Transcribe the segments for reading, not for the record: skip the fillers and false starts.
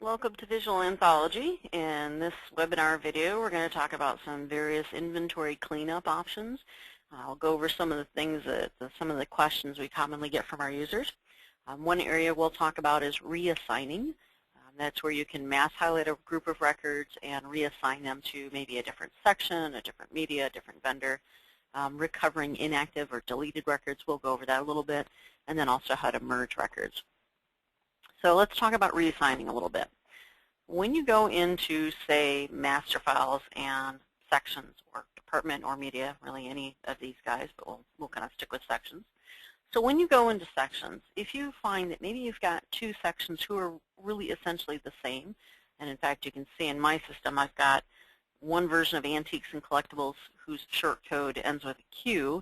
Welcome to Visual Anthology. In this webinar video, we're going to talk about some various inventory cleanup options. I'll go over some of the things some of the questions we commonly get from our users. One area we'll talk about is reassigning. That's where you can mass highlight a group of records and reassign them to maybe a different section, a different media, a different vendor. Recovering inactive or deleted records, we'll go over that a little bit, and then also how to merge records. So let's talk about reassigning a little bit. When you go into, say, master files and sections or department or media, really any of these guys, but we'll kind of stick with sections. So when you go into sections, if you find that maybe you've got two sections who are really essentially the same, and in fact you can see in my system I've got one version of Antiques and Collectibles whose short code ends with a Q,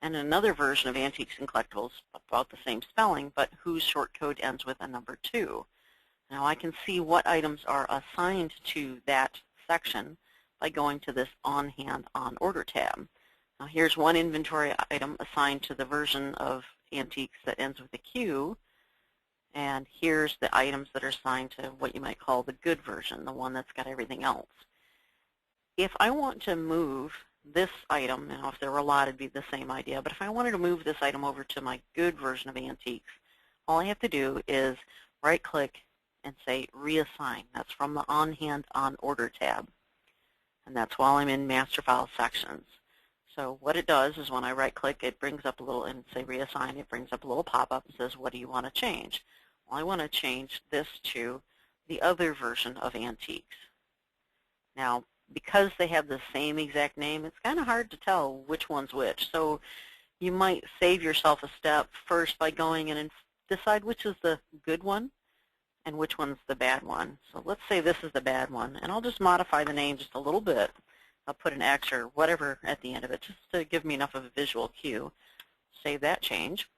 and another version of Antiques and Collectibles, about the same spelling, but whose short code ends with a number 2. Now I can see what items are assigned to that section by going to this On Hand On Order tab. Now here's one inventory item assigned to the version of Antiques that ends with a Q, and here's the items that are assigned to what you might call the good version, the one that's got everything else. If I want to move this item, now if there were a lot it'd be the same idea, but if I wanted to move this item over to my good version of Antiques, all I have to do is right-click and say Reassign. That's from the On Hand On Order tab, and that's while I'm in Master File Sections. So what it does is when I right-click, it brings up a little, and say Reassign, it brings up a little pop-up and says, what do you want to change? Well, I want to change this to the other version of Antiques. Now, because they have the same exact name, it's kind of hard to tell which one's which. So you might save yourself a step first by going in and decide which is the good one and which one's the bad one. So let's say this is the bad one, and I'll just modify the name just a little bit. I'll put an X or whatever at the end of it just to give me enough of a visual cue. Save that change.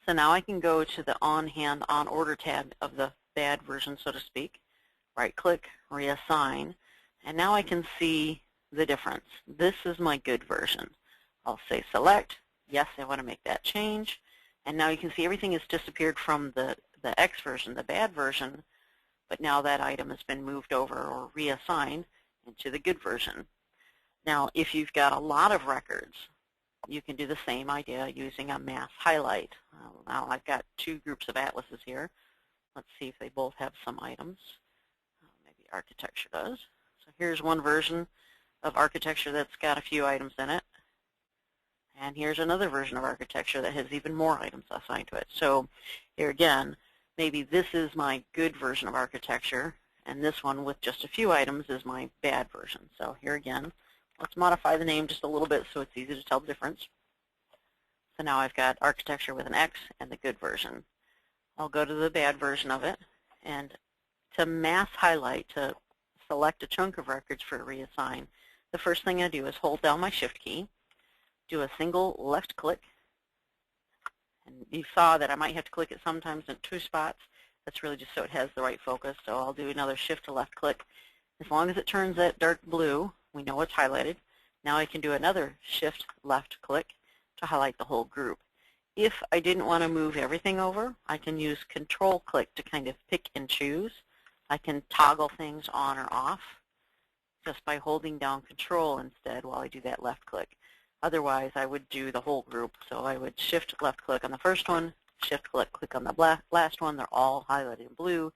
So now I can go to the On Hand On Order tab of the bad version, so to speak. Right-click, Reassign, and now I can see the difference. This is my good version. I'll say Select. Yes, I want to make that change. And now you can see everything has disappeared from the X version, the bad version, but now that item has been moved over or reassigned into the good version. Now, if you've got a lot of records, you can do the same idea using a mass highlight. Now I've got two groups of atlases here. Let's see if they both have some items. Maybe architecture does. So here's one version of architecture that's got a few items in it. And here's another version of architecture that has even more items assigned to it. So here again, maybe this is my good version of architecture, and this one with just a few items is my bad version. So here again, let's modify the name just a little bit so it's easy to tell the difference. So now I've got architecture with an X and the good version. I'll go to the bad version of it, and to mass highlight, to select a chunk of records for a reassign, the first thing I do is hold down my Shift key, do a single left click, and you saw that I might have to click it sometimes in 2 spots. That's really just so it has the right focus. So I'll do another Shift to left click. As long as it turns that dark blue, we know it's highlighted. Now I can do another Shift left click to highlight the whole group. If I didn't want to move everything over, I can use Control click to kind of pick and choose. I can toggle things on or off just by holding down Control instead while I do that left click. Otherwise, I would do the whole group. So I would Shift left click on the first one, Shift click on the last one. They're all highlighted in blue.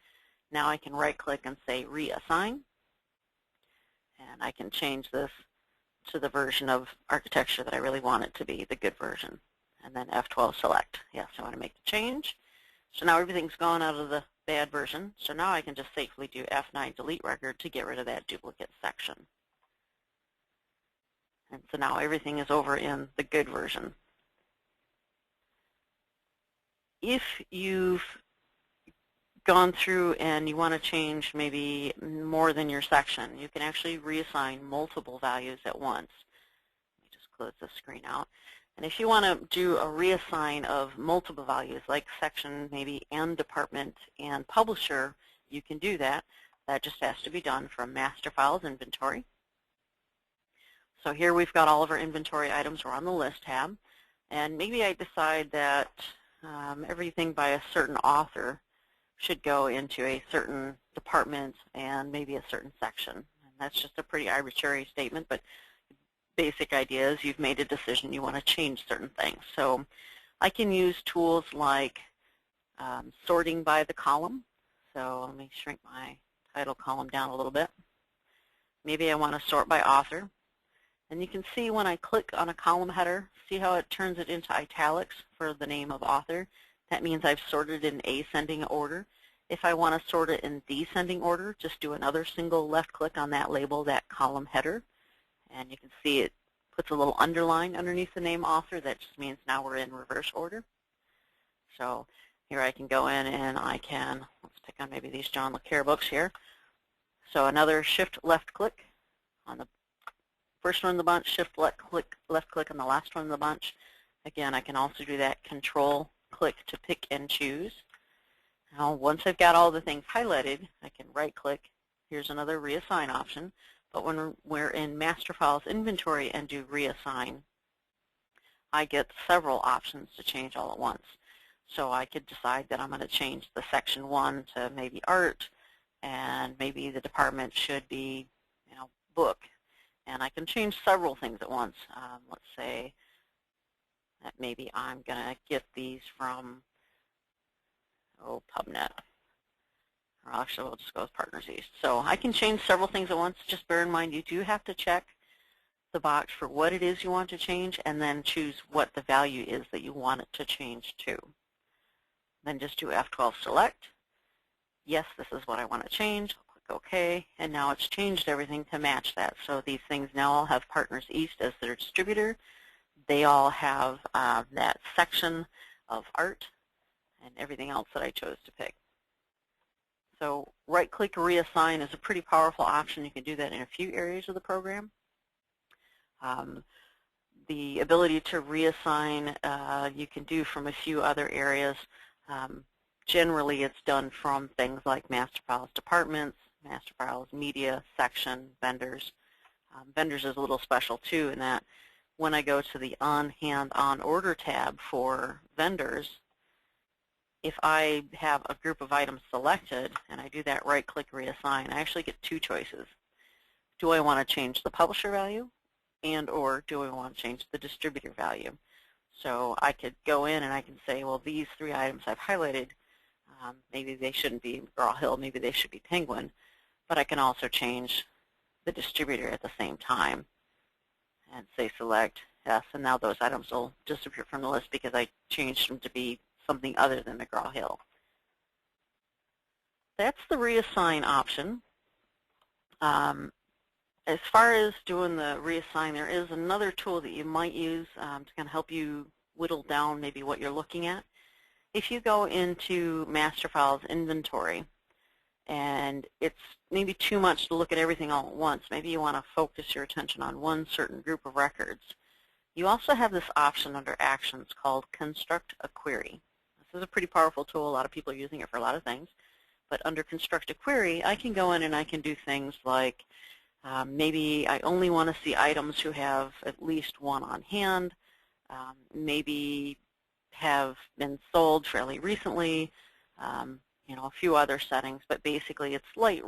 Now I can right click and say Reassign. And I can change this to the version of architecture that I really want it to be, the good version. And then F12 select. Yes, I want to make the change. So now everything's gone out of the bad version. So now I can just safely do F9 delete record to get rid of that duplicate section. And so now everything is over in the good version. If you've gone through and you want to change maybe more than your section, you can actually reassign multiple values at once. Let me just close this screen out. And if you want to do a reassign of multiple values, like section maybe and department and publisher, you can do that. That just has to be done from Master Files Inventory. So here we've got all of our inventory items. We're on the List tab. And maybe I decide that everything by a certain author should go into a certain department and maybe a certain section. And that's just a pretty arbitrary statement, but basic idea is you've made a decision, you want to change certain things. So I can use tools like sorting by the column. So let me shrink my title column down a little bit. Maybe I want to sort by author. And you can see when I click on a column header, see how it turns it into italics for the name of author. That means I've sorted in ascending order. If I want to sort it in descending order, just do another single left click on that label, that column header. And you can see it puts a little underline underneath the name author. That just means now we're in reverse order. So here I can go in and I can, let's pick on maybe these John le Carre books here. So another shift left click on the first one in the bunch, shift left click on the last one in the bunch. Again, I can also do that control click to pick and choose. Now once I've got all the things highlighted, I can right click. Here's another reassign option. But when we're in Master Files Inventory and do reassign, I get several options to change all at once. So I could decide that I'm going to change the section 1 to maybe art, and maybe the department should be, book. And I can change several things at once. Let's say that maybe I'm going to get these from, PubNet. Or actually, we'll just go with Partners East. So I can change several things at once. Just bear in mind, you do have to check the box for what it is you want to change, and then choose what the value is that you want it to change to. Then just do F12 select. Yes, this is what I want to change. I'll click OK, and now it's changed everything to match that. So these things now all have Partners East as their distributor. They all have that section of art and everything else that I chose to pick. So right-click reassign is a pretty powerful option. You can do that in a few areas of the program. The ability to reassign you can do from a few other areas. Generally, it's done from things like Master Files Departments, Master Files Media, Section, Vendors. Vendors is a little special too in that when I go to the On-Hand, On-Order tab for vendors, if I have a group of items selected and I do that right-click reassign, I actually get two choices. Do I want to change the publisher value, and or do I want to change the distributor value? So I could go in and I can say, well, these 3 items I've highlighted, maybe they shouldn't be McGraw-Hill, maybe they should be Penguin, but I can also change the distributor at the same time and say select yes, and now those items will disappear from the list because I changed them to be something other than McGraw-Hill. That's the reassign option. As far as doing the reassign, there is another tool that you might use to kind of help you whittle down maybe what you're looking at. If you go into Master Files Inventory, and it's maybe too much to look at everything all at once, maybe you want to focus your attention on one certain group of records, you also have this option under Actions called Construct a Query. This is a pretty powerful tool. A lot of people are using it for a lot of things. But under Construct a Query, I can go in and I can do things like maybe I only want to see items who have at least one on hand, maybe have been sold fairly recently, a few other settings. But basically, it's like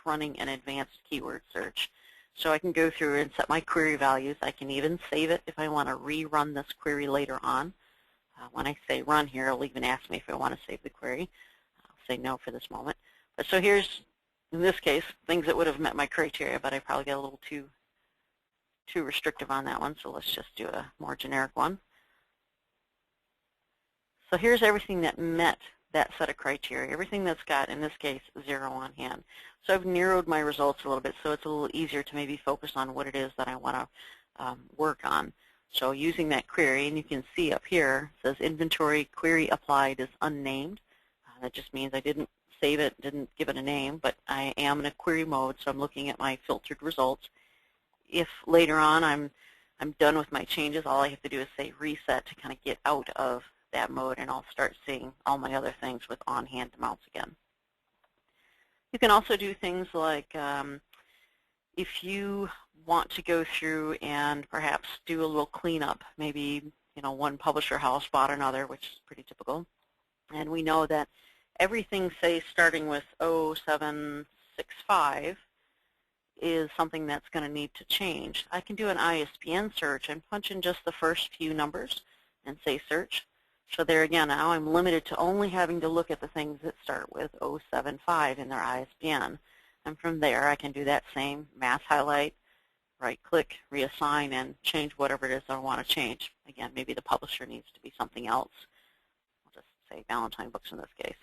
running an advanced keyword search. So I can go through and set my query values. I can even save it if I want to rerun this query later on. When I say run here, it'll even ask me if I want to save the query. I'll say no for this moment. But so here's, in this case, things that would have met my criteria, but I probably got a little too restrictive on that one, so let's just do a more generic one. So here's everything that met that set of criteria, everything that's got, in this case, 0 on hand. So I've narrowed my results a little bit, so it's a little easier to maybe focus on what it is that I want to work on. So using that query, and you can see up here, it says inventory query applied is unnamed. That just means I didn't save it, didn't give it a name, but I am in a query mode, so I'm looking at my filtered results. If later on I'm done with my changes, all I have to do is say reset to kind of get out of that mode, and I'll start seeing all my other things with on-hand amounts again. You can also do things like if you want to go through and perhaps do a little cleanup, maybe one publisher house bought another, which is pretty typical, and we know that everything, say, starting with 0765 is something that's going to need to change. I can do an ISBN search and punch in just the first few numbers and say search. So there again, now I'm limited to only having to look at the things that start with 075 in their ISBN. And from there, I can do that same mass highlight, right-click, reassign, and change whatever it is I want to change. Again, maybe the publisher needs to be something else. I'll just say Valentine Books in this case.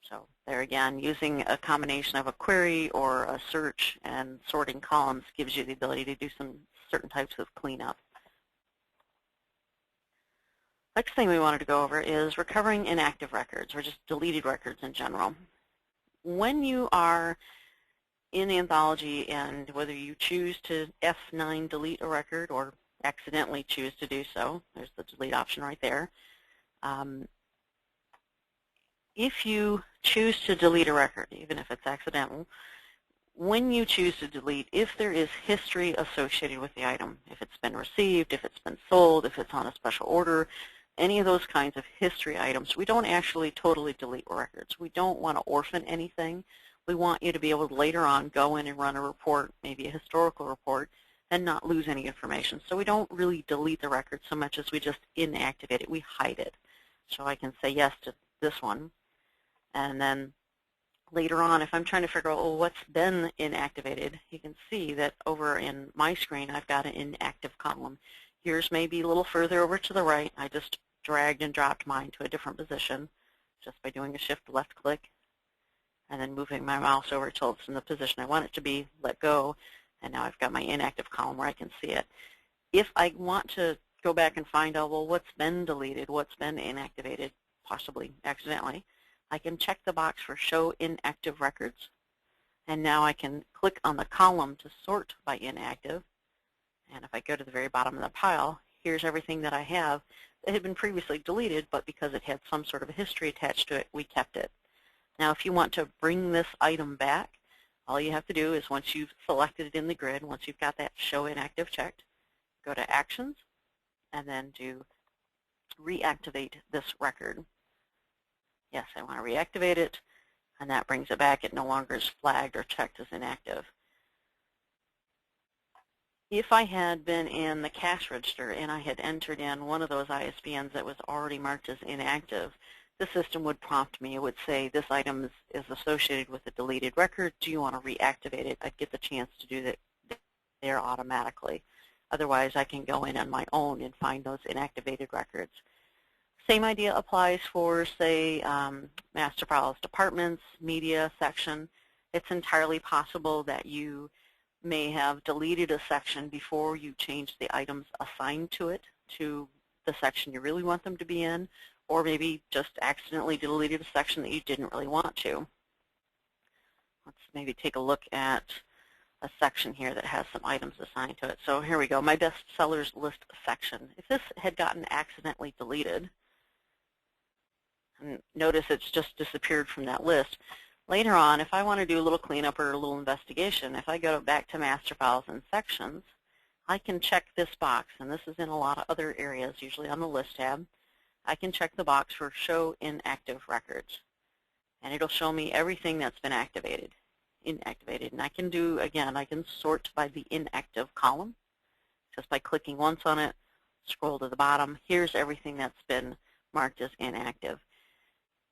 So there again, using a combination of a query or a search and sorting columns gives you the ability to do some certain types of cleanup. Next thing we wanted to go over is recovering inactive records, or just deleted records in general. When you are in Anthology, and whether you choose to F9 delete a record or accidentally choose to do so, there's the delete option right there. If you choose to delete a record, even if it's accidental, when you choose to delete, if there is history associated with the item, if it's been received, if it's been sold, if it's on a special order, any of those kinds of history items, we don't actually totally delete records. We don't want to orphan anything. We want you to be able to later on go in and run a report, maybe a historical report, and not lose any information. So we don't really delete the record so much as we just inactivate it. We hide it. So I can say yes to this one. And then later on, if I'm trying to figure out, well, what's been inactivated, you can see that over in my screen, I've got an inactive column. Yours may be a little further over to the right. I just dragged and dropped mine to a different position just by doing a shift left click and then moving my mouse over till it's in the position I want it to be, let go, and now I've got my inactive column where I can see it. If I want to go back and find out, well, what's been deleted, what's been inactivated, possibly accidentally, I can check the box for Show Inactive Records, and now I can click on the column to sort by inactive, and if I go to the very bottom of the pile, here's everything that I have that had been previously deleted, but because it had some sort of a history attached to it, we kept it. Now, if you want to bring this item back, all you have to do is once you've selected it in the grid, once you've got that Show Inactive checked, go to Actions, and then do Reactivate this record. Yes, I want to reactivate it, and that brings it back. It no longer is flagged or checked as inactive. If I had been in the cash register and I had entered in one of those ISBNs that was already marked as inactive, the system would prompt me. It would say, this item is associated with a deleted record. Do you want to reactivate it? I'd get the chance to do that there automatically. Otherwise, I can go in on my own and find those inactivated records. Same idea applies for, say, Master Files Departments, Media section. It's entirely possible that you may have deleted a section before you change the items assigned to it to the section you really want them to be in, or maybe just accidentally deleted a section that you didn't really want to. Let's maybe take a look at a section here that has some items assigned to it. So here we go, my bestsellers list section. If this had gotten accidentally deleted, and notice it's just disappeared from that list, later on, if I want to do a little cleanup or a little investigation, if I go back to Master Files and Sections, I can check this box, and this is in a lot of other areas, usually on the List tab. I can check the box for Show Inactive Records, and it'll show me everything that's been inactivated. And I can do, again, I can sort by the inactive column just by clicking once on it, scroll to the bottom. Here's everything that's been marked as inactive.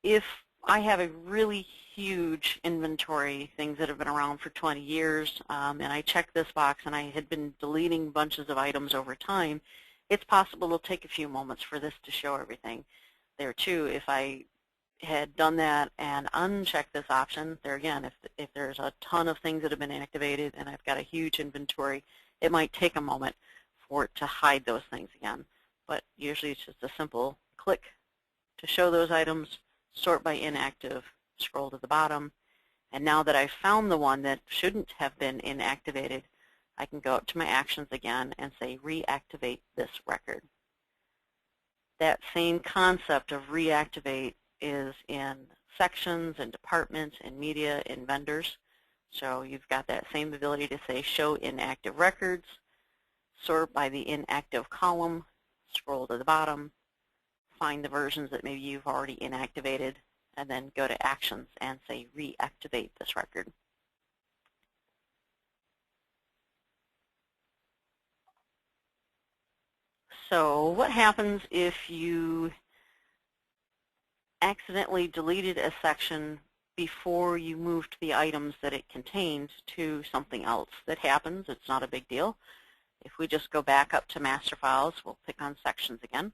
If I have a really huge inventory, things that have been around for 20 years, and I check this box and I had been deleting bunches of items over time, it's possible it'll take a few moments for this to show everything there too. If I had done that and unchecked this option, there again, if there's a ton of things that have been inactivated and I've got a huge inventory, it might take a moment for it to hide those things again. But usually it's just a simple click to show those items, sort by inactive, scroll to the bottom, and now that I've found the one that shouldn't have been inactivated, I can go up to my actions again and say reactivate this record. That same concept of reactivate is in sections and departments and media and vendors. So you've got that same ability to say show inactive records, sort by the inactive column, scroll to the bottom, find the versions that maybe you've already inactivated, and then go to Actions and say Reactivate this record. So what happens if you accidentally deleted a section before you moved the items that it contained to something else? That happens. It's not a big deal. If we just go back up to Master Files, we'll pick on Sections again.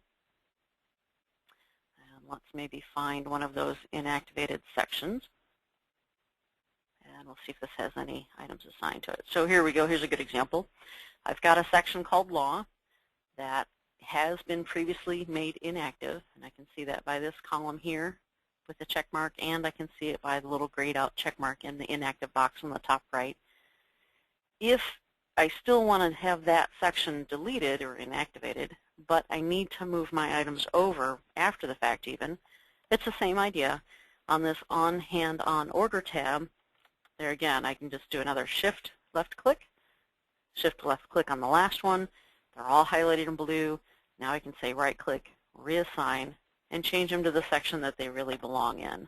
And let's maybe find one of those inactivated sections. And we'll see if this has any items assigned to it. So here we go. Here's a good example. I've got a section called Law that has been previously made inactive, and I can see that by this column here with the check mark, and I can see it by the little grayed out check mark in the inactive box on the top right. If I still want to have that section deleted or inactivated, but I need to move my items over after the fact even, it's the same idea. On this On Hand On Order tab, there again, I can just do another Shift left click on the last one. They're all highlighted in blue. Now I can say right click, reassign, and change them to the section that they really belong in.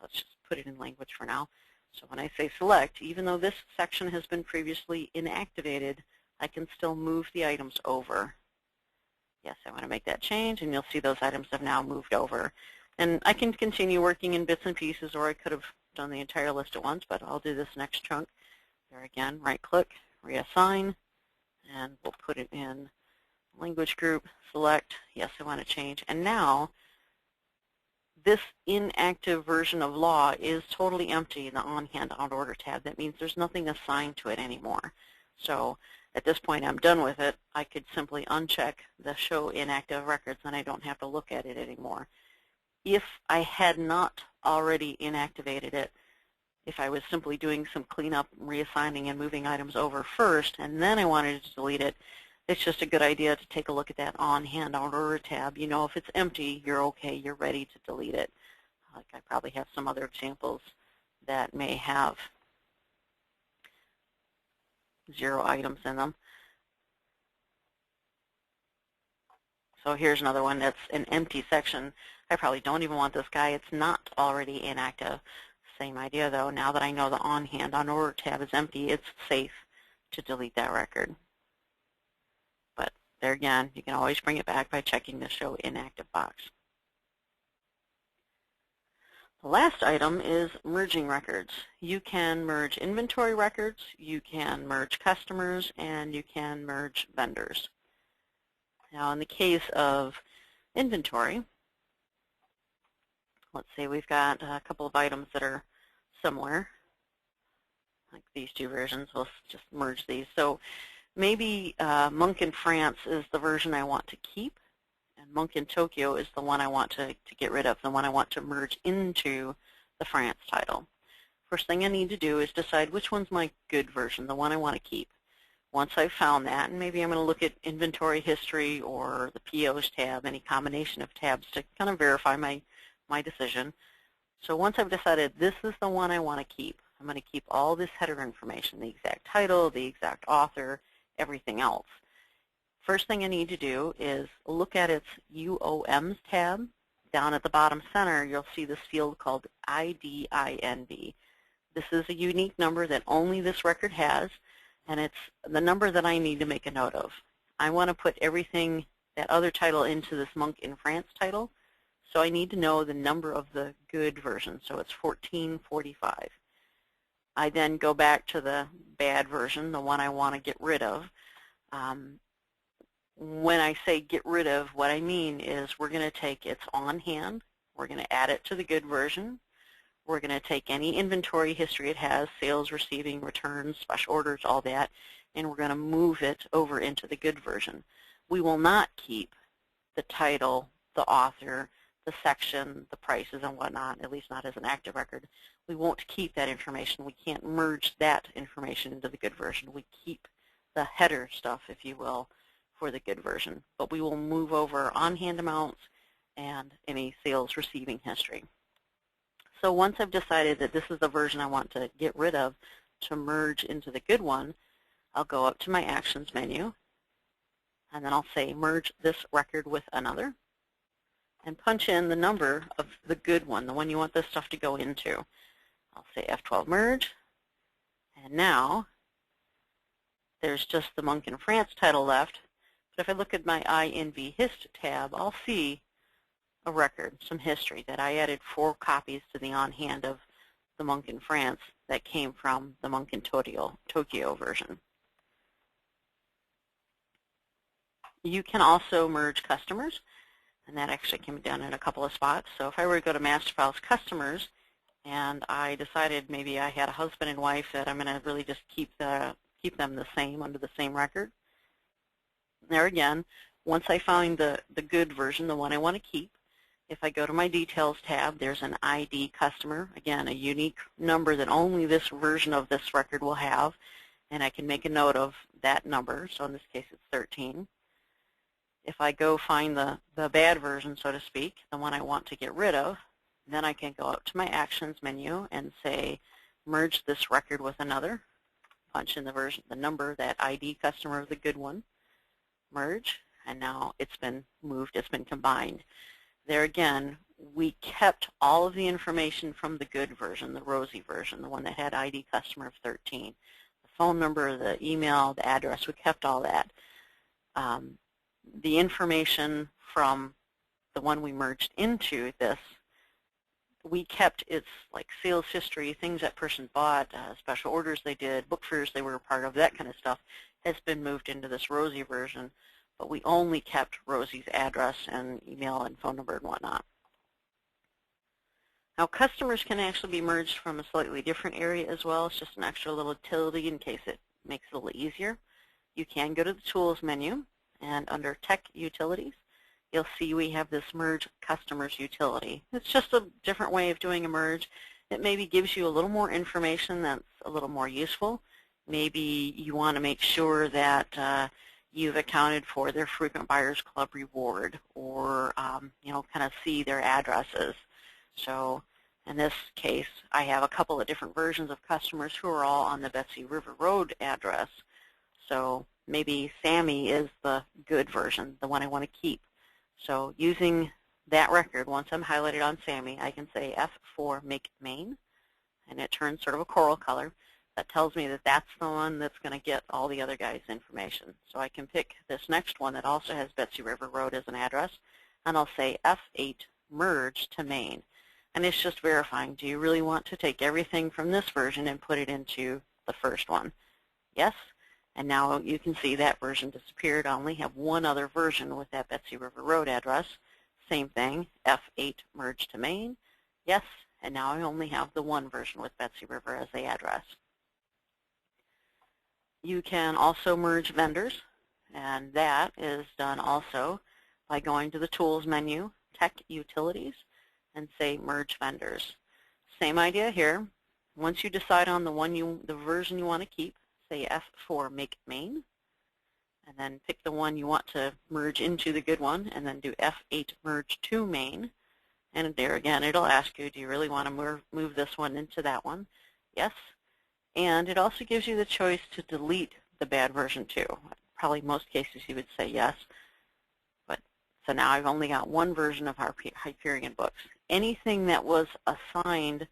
Let's just put it in language for now. So when I say select, even though this section has been previously inactivated, I can still move the items over. Yes, I want to make that change, and you'll see those items have now moved over. And I can continue working in bits and pieces, or I could have done the entire list at once, but I'll do this next chunk. There again, right click, reassign, and we'll put it in language group, select, yes, I want to change. And now this inactive version of Law is totally empty in the On Hand On Order tab. That means there's nothing assigned to it anymore. So at this point I'm done with it. I could simply uncheck the Show Inactive Records and I don't have to look at it anymore. If I had not already inactivated it, if I was simply doing some cleanup, reassigning, and moving items over first, and then I wanted to delete it, it's just a good idea to take a look at that On Hand On Order tab. You know, if it's empty, you're okay, you're ready to delete it. Like I probably have some other examples that may have 0 items in them. So here's another one that's an empty section. I probably don't even want this guy. It's not already inactive. Same idea though. Now that I know the On Hand On Order tab is empty, it's safe to delete that record. But there again, you can always bring it back by checking the Show Inactive box. The last item is merging records. You can merge inventory records, you can merge customers, and you can merge vendors. Now in the case of inventory, let's say we've got a couple of items that are similar, like these two versions. We'll just merge these. So maybe Monk in France is the version I want to keep, and Monk in Tokyo is the one I want to get rid of, the one I want to merge into the France title. First thing I need to do is decide which one's my good version, the one I want to keep. Once I've found that, and maybe I'm going to look at inventory history or the POs tab, any combination of tabs to kind of verify my decision. So once I've decided this is the one I want to keep, I'm going to keep all this header information, the exact title, the exact author, everything else. First thing I need to do is look at its UOMs tab. Down at the bottom center, you'll see this field called IDINB. This is a unique number that only this record has, and it's the number that I need to make a note of. I want to put everything, that other title, into this Monk in France title, so I need to know the number of the good version, so it's 1445. I then go back to the bad version, the one I want to get rid of. When I say get rid of, what I mean is we're going to take its on hand, we're going to add it to the good version, we're going to take any inventory history it has, sales, receiving, returns, special orders, all that, and we're going to move it over into the good version. We will not keep the title, the author, the section, the prices, and whatnot, at least not as an active record. We won't keep that information. We can't merge that information into the good version. We keep the header stuff, if you will, for the good version. But we will move over on-hand amounts and any sales receiving history. So once I've decided that this is the version I want to get rid of to merge into the good one, I'll go up to my Actions menu, and then I'll say Merge this record with another. and punch in the number of the good one, the one you want this stuff to go into. I'll say F12 merge, and now there's just the Monk in France title left. But if I look at my INV Hist tab, I'll see a record, some history, that I added 4 copies to the on-hand of the Monk in France that came from the Monk in Tokyo version. You can also merge customers, and that actually can be done in a couple of spots. So if I were to go to Master Files Customers, and I decided maybe I had a husband and wife that I'm going to really just keep them the same under the same record. There again, once I find the good version, the one I want to keep, if I go to my Details tab, there's an ID customer, again, a unique number that only this version of this record will have, and I can make a note of that number. So in this case, it's 13. If I go find the bad version, so to speak, the one I want to get rid of, then I can go up to my Actions menu and say, merge this record with another, punch in the number, that ID customer of the good one, merge, and now it's been moved, it's been combined. There again, we kept all of the information from the good version, the rosy version, the one that had ID customer of 13. The phone number, the email, the address, we kept all that. The information from the one we merged into this, we kept its like sales history, things that person bought, special orders they did, book fairs they were a part of, that kind of stuff has been moved into this rosy version, but we only kept Rosie's address and email and phone number and whatnot. Now customers can actually be merged from a slightly different area as well. It's just an extra little utility in case it makes it a little easier. You can go to the Tools menu, and under Tech Utilities, you'll see we have this Merge Customers utility. It's just a different way of doing a merge. It maybe gives you a little more information that's a little more useful. Maybe you want to make sure that you've accounted for their Frequent Buyers Club reward, or you know, kind of see their addresses. So in this case, I have a couple of different versions of customers who are all on the Betsy River Road address. So maybe Sammy is the good version, the one I want to keep. So using that record, once I'm highlighted on Sammy, I can say F4 make main, and it turns sort of a coral color. That tells me that that's the one that's going to get all the other guys' information. So I can pick this next one that also has Betsy River Road as an address, and I'll say F8 merge to main. And it's just verifying, do you really want to take everything from this version and put it into the first one? Yes. And now you can see that version disappeared. I only have one other version with that Betsy River Road address. Same thing, F8 merge to main. Yes, and now I only have the one version with Betsy River as the address. You can also merge vendors, and that is done also by going to the Tools menu, Tech Utilities, and say Merge Vendors. Same idea here. Once you decide on the version you want to keep, say F4 make main, and then pick the one you want to merge into the good one, and then do F8 merge to main. And there again, it'll ask you, do you really want to move this one into that one? Yes. And it also gives you the choice to delete the bad version too. Probably most cases you would say yes. But so now I've only got one version of Hyperion books. Anything that was assigned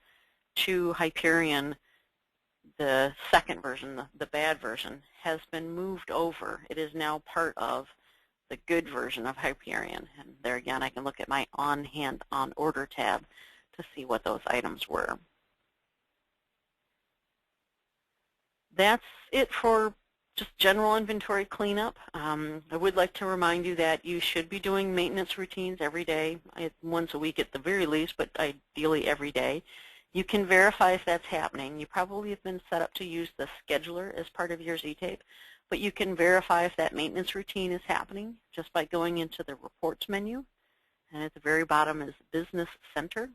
to Hyperion, the second version, the bad version, has been moved over. It is now part of the good version of Hyperion. And there again, I can look at my on-hand, on-order tab to see what those items were. That's it for just general inventory cleanup. I would like to remind you that you should be doing maintenance routines every day, once a week at the very least, but ideally every day. You can verify if that's happening. You probably have been set up to use the scheduler as part of your Z-tape, but you can verify if that maintenance routine is happening just by going into the Reports menu, and at the very bottom is Business Center.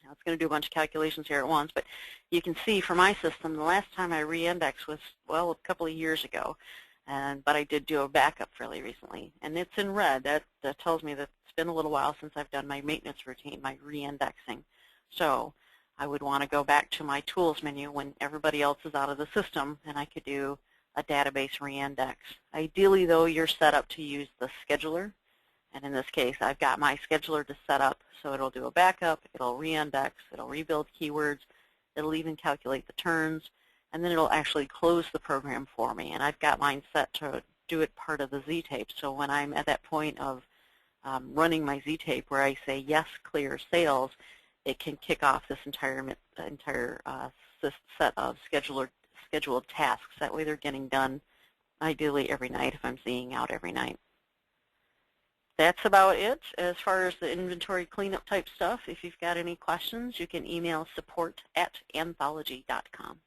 Now it's going to do a bunch of calculations here at once, but you can see for my system, the last time I re-indexed was, well, a couple of years ago, but I did do a backup fairly recently, and it's in red. That tells me that it's been a little while since I've done my maintenance routine, my re-indexing. So I would want to go back to my Tools menu when everybody else is out of the system, and I could do a database re-index. Ideally, though, you're set up to use the scheduler, And in this case, I've got my scheduler to set up, so it'll do a backup, it'll reindex, it'll rebuild keywords, it'll even calculate the turns, and then it'll actually close the program for me. And I've got mine set to do it part of the Z-tape. So when I'm at that point of running my Z-tape where I say, yes, clear sales, it can kick off this entire set of scheduled tasks. That way they're getting done ideally every night if I'm seeing out every night. That's about it as far as the inventory cleanup type stuff. If you've got any questions, you can email support@anthology.com.